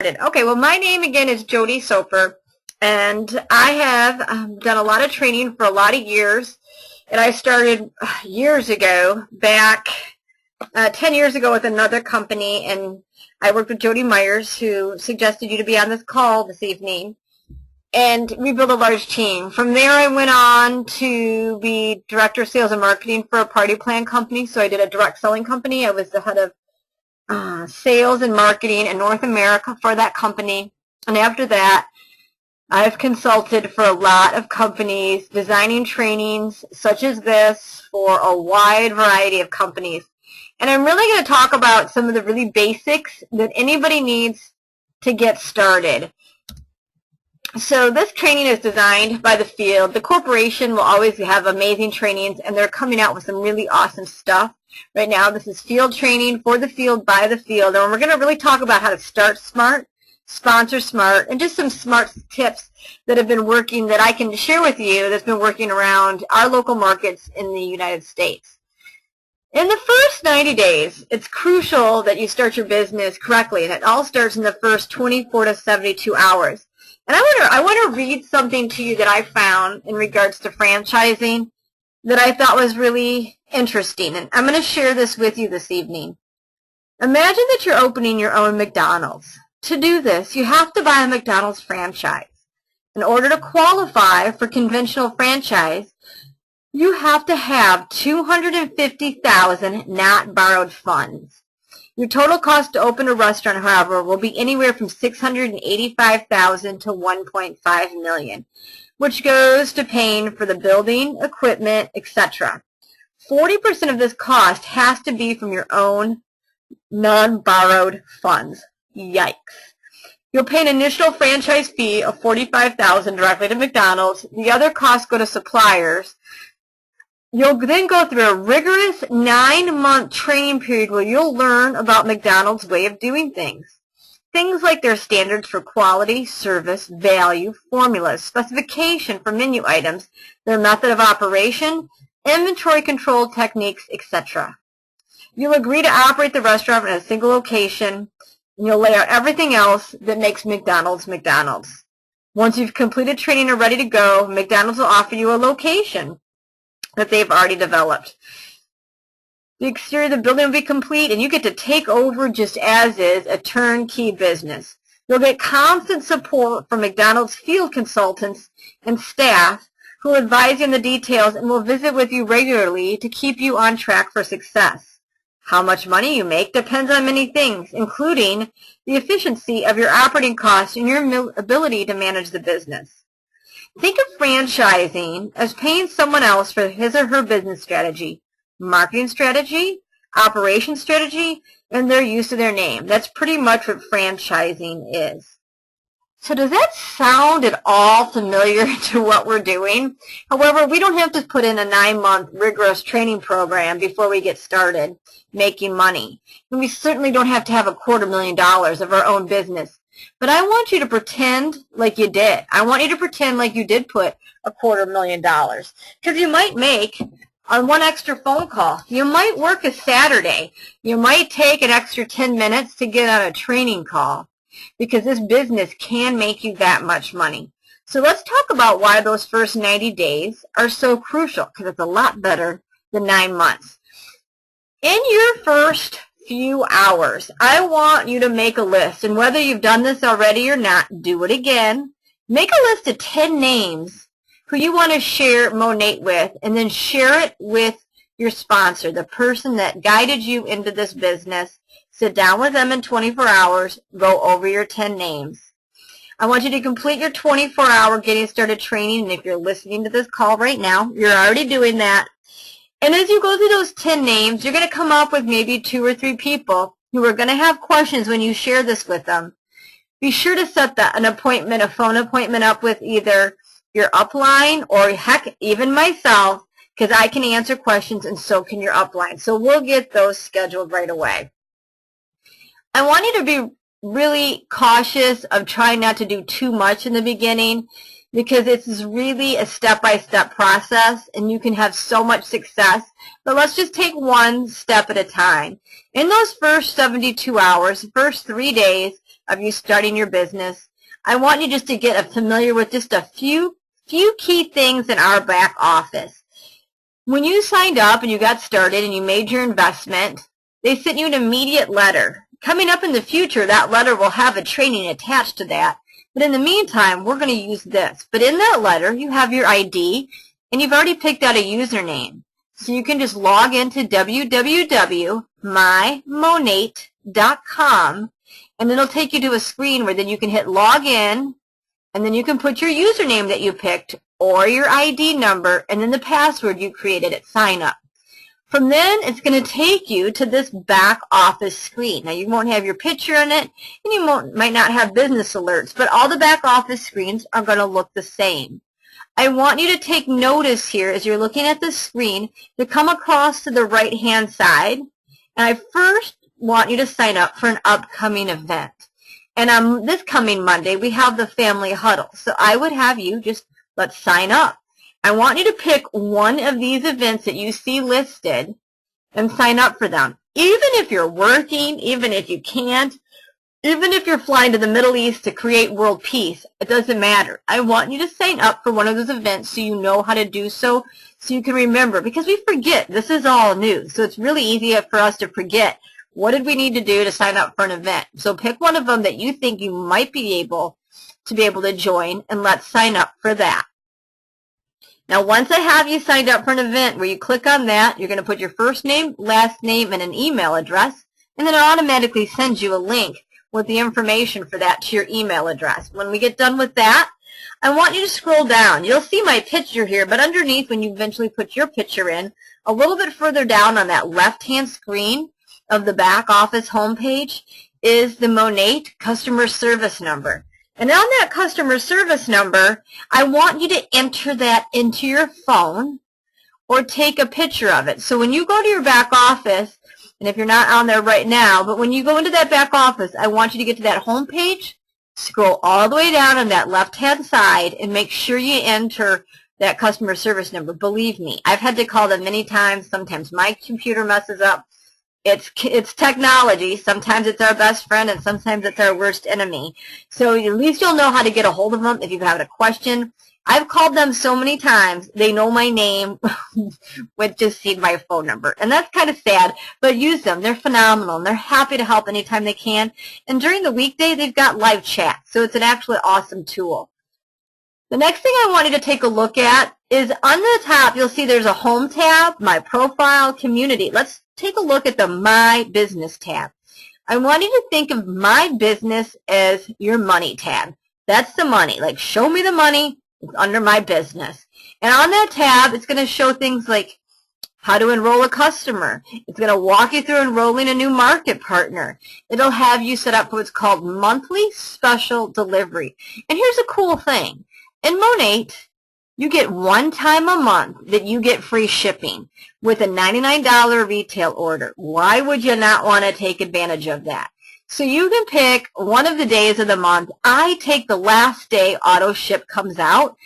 Okay, well, my name again is Jody Soper, and I have done a lot of training for a lot of years. And I started years ago, back 10 years ago with another company, and I worked with Jody Myers, who suggested you to be on this call this evening. And we built a large team. From there, I went on to be Director of Sales and Marketing for a party plan company. So I did a direct selling company. I was the head of sales and marketing in North America for that company. And after that, I've consulted for a lot of companies, designing trainings such as this for a wide variety of companies. And I'm really going to talk about some of the really basics that anybody needs to get started. So this training is designed by the field. The corporation will always have amazing trainings, and they're coming out with some really awesome stuff. Right now, this is field training for the field, by the field, and we're going to really talk about how to start smart, sponsor smart, and just some smart tips that have been working that I can share with you that's been working around our local markets in the United States. In the first 90 days, it's crucial that you start your business correctly, and it all starts in the first 24 to 72 hours. And I want to read something to you that I found in regards to franchising that I thought was really interesting. And I'm going to share this with you this evening. Imagine that you're opening your own McDonald's. To do this, you have to buy a McDonald's franchise. In order to qualify for conventional franchise, you have to have $250,000 not borrowed funds. Your total cost to open a restaurant, however, will be anywhere from $685,000 to $1.5 million, which goes to paying for the building, equipment, etc. 40% of this cost has to be from your own non-borrowed funds. Yikes. You'll pay an initial franchise fee of $45,000 directly to McDonald's. The other costs go to suppliers. You'll then go through a rigorous 9-month training period where you'll learn about McDonald's way of doing things. Things like their standards for quality, service, value, formulas, specification for menu items, their method of operation, inventory control techniques, etc. You'll agree to operate the restaurant in a single location, and you'll lay out everything else that makes McDonald's McDonald's. Once you've completed training and are ready to go, McDonald's will offer you a location that they've already developed. The exterior of the building will be complete, and you get to take over just as is, a turnkey business. You'll get constant support from McDonald's field consultants and staff who will advise you on the details and will visit with you regularly to keep you on track for success. How much money you make depends on many things, including the efficiency of your operating costs and your ability to manage the business. Think of franchising as paying someone else for his or her business strategy, marketing strategy, operation strategy, and their use of their name. That's pretty much what franchising is. So does that sound at all familiar to what we're doing? However, we don't have to put in a 9-month rigorous training program before we get started making money. And we certainly don't have to have $250,000 of our own business. But I want you to pretend like you did. I want you to pretend like you did put $250,000. Because you might make on one extra phone call. You might work a Saturday. You might take an extra 10 minutes to get on a training call. Because this business can make you that much money. So let's talk about why those first 90 days are so crucial. Because it's a lot better than 9 months. In your first few hours, I want you to make a list, and whether you've done this already or not, do it again. Make a list of 10 names who you want to share Monat with, and then share it with your sponsor, the person that guided you into this business. Sit down with them in 24 hours, go over your 10 names. I want you to complete your 24-hour getting started training, and if you're listening to this call right now, you're already doing that. And as you go through those 10 names, you're going to come up with maybe 2 or 3 people who are going to have questions when you share this with them. Be sure to set a phone appointment up with either your upline or, heck, even myself, because I can answer questions and so can your upline. So we'll get those scheduled right away. I want you to be really cautious of trying not to do too much in the beginning, because this is really a step-by-step process, and you can have so much success. But let's just take one step at a time. In those first 72 hours, the first 3 days, of you starting your business. I want you just to get familiar with just a few key things in our back office. When you signed up and you got started and you made your investment, they sent you an immediate letter. Coming up in the future, that letter will have a training attached to that. But in the meantime, we're going to use this. But in that letter, you have your ID, and you've already picked out a username. So you can just log into www.mymonat.com, and then it'll take you to a screen where then you can hit log in, and then you can put your username that you picked or your ID number, and then the password you created at sign up. From then, it's going to take you to this back office screen. Now, you won't have your picture in it, and you might not have business alerts, but all the back office screens are going to look the same. I want you to take notice here as you're looking at the screen to come across to the right-hand side, and I first want you to sign up for an upcoming event. And on this coming Monday, we have the family huddle, so I would have you just let's sign up. I want you to pick one of these events that you see listed and sign up for them. Even if you're working, even if you can't, even if you're flying to the Middle East to create world peace, it doesn't matter. I want you to sign up for one of those events so you know how to do so you can remember, because we forget. This is all new, so it's really easy for us to forget. What did we need to do to sign up for an event? So pick one of them that you think you might be able to join, and let's sign up for that. Now, once I have you signed up for an event where you click on that, you're going to put your first name, last name, and an email address, and then it automatically sends you a link with the information for that to your email address. When we get done with that, I want you to scroll down. You'll see my picture here, but underneath, when you eventually put your picture in, a little bit further down on that left-hand screen of the back office homepage is the Monat customer service number. And on that customer service number, I want you to enter that into your phone or take a picture of it. So when you go to your back office, and if you're not on there right now, but when you go into that back office, I want you to get to that home page, scroll all the way down on that left-hand side, and make sure you enter that customer service number. Believe me, I've had to call them many times. Sometimes my computer messes up. It's technology. Sometimes it's our best friend, and sometimes it's our worst enemy. So at least you'll know how to get a hold of them if you've had a question. I've called them so many times, they know my name with just seeing my phone number. And that's kind of sad, but use them. They're phenomenal, and they're happy to help anytime they can. And during the weekday, they've got live chat, so it's an actually awesome tool. The next thing I want you to take a look at is on the top, you'll see there's a Home tab, My Profile, Community. Let's take a look at the My Business tab. I want you to think of My Business as your Money tab. That's the money. Like, show me the money. It's under My Business. And on that tab, it's going to show things like how to enroll a customer. It's going to walk you through enrolling a new market partner. It'll have you set up for what's called monthly special delivery. And here's a cool thing. In Monat, you get one time a month that you get free shipping with a $99 retail order. Why would you not want to take advantage of that? So you can pick one of the days of the month. I take the last day auto ship comes out,